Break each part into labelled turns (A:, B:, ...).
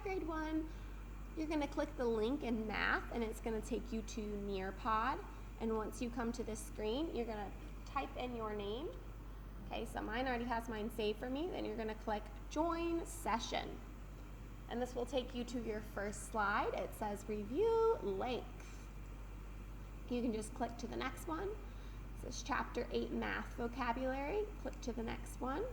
A: grade 1, you're going to click the link in math, and it's going to take you to Nearpod. And once you come to this screen, you're going to type in your name. Okay, so mine already has mine saved for me. Then you're going to click Join Session. And this will take you to your first slide. It says Review Length. You can just click to the next one. This is Chapter 8 Math Vocabulary. Click to the next one.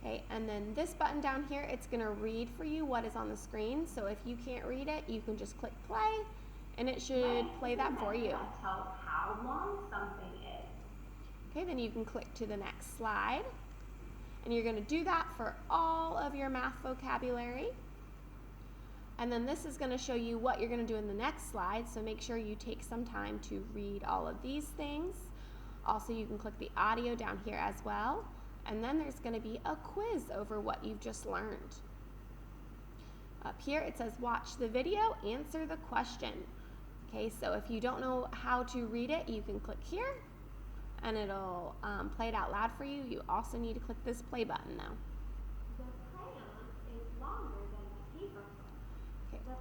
A: Okay, and then this button down here, it's going to read for you what is on the screen. So if you can't read it, you can just click play, and it should play that for you.
B: Tells how long something is.
A: Okay, then you can click to the next slide, and you're going to do that for all of your math vocabulary. And then this is going to show you what you're going to do in the next slide, so make sure you take some time to read all of these things. Also, you can click the audio down here as well. And then there's going to be a quiz over what you've just learned. Up here it says watch the video, answer the question. Okay, so if you don't know how to read it, you can click here and it'll play it out loud for you. You also need to click this play button though.
B: The crayon is longer than the paper clip.
A: Okay.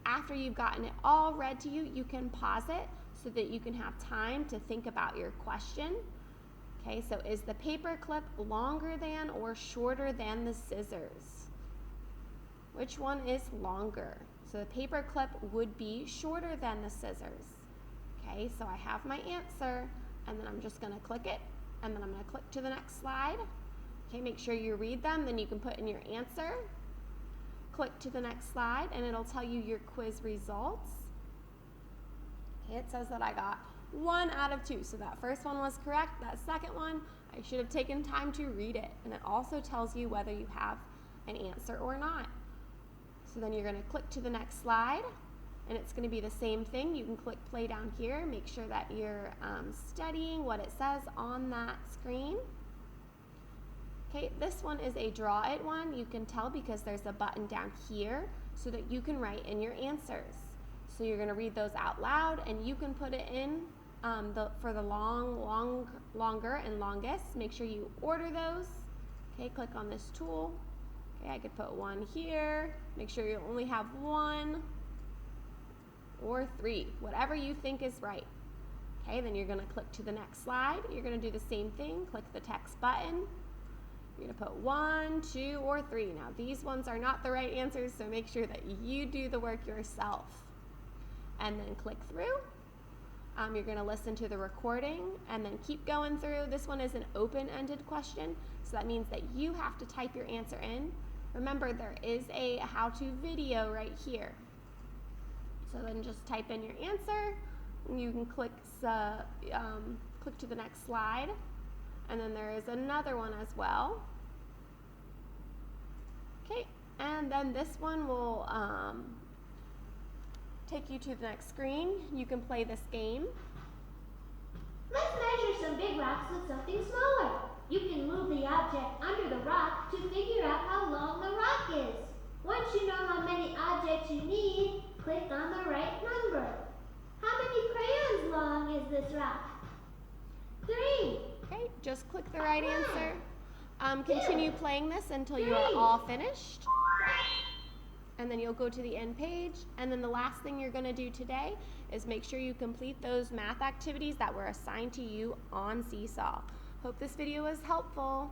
A: After you've gotten it all read to you, you can pause it so that you can have time to think about your question. Okay, so is the paper clip longer than or shorter than the scissors? Which one is longer? So the paper clip would be shorter than the scissors. Okay, so I have my answer, and then I'm just going to click it, and then I'm going to click to the next slide. Okay, make sure you read them, then you can put in your answer. Click to the next slide, and it'll tell you your quiz results. Okay, it says that I got 1 out of 2. So that first one was correct. That second one, I should have taken time to read it. And it also tells you whether you have an answer or not. So then you're going to click to the next slide, and it's going to be the same thing. You can click play down here. Make sure that you're studying what it says on that screen. Okay, this one is a draw it one. You can tell because there's a button down here so that you can write in your answers. So you're going to read those out loud, and you can put it in for the longer, and longest. Make sure you order those. Okay, click on this tool. Okay, I could put 1 here. Make sure you only have 1 or 3, whatever you think is right. Okay, then you're going to click to the next slide. You're going to do the same thing. Click the text button. You're going to put 1, 2, or 3. Now, these ones are not the right answers, so make sure that you do the work yourself. And then click through. You're going to listen to the recording and then keep going through. This one is an open-ended question, so that means that you have to type your answer in. Remember, there is a how-to video right here. So then just type in your answer. You can click to the next slide, and then there is another one as well. Okay, and then this one will take you to the next screen. You can play this game.
C: Let's measure some big rocks with something smaller. You can move the object under the rock to figure out how long the rock is. Once you know how many objects you need, click on the right number. How many crayons long is this rock? 3.
A: Okay, just click the right answer. Continue playing this until you are all finished. And then you'll go to the end page, and then the last thing you're going to do today is make sure you complete those math activities that were assigned to you on Seesaw. Hope this video was helpful.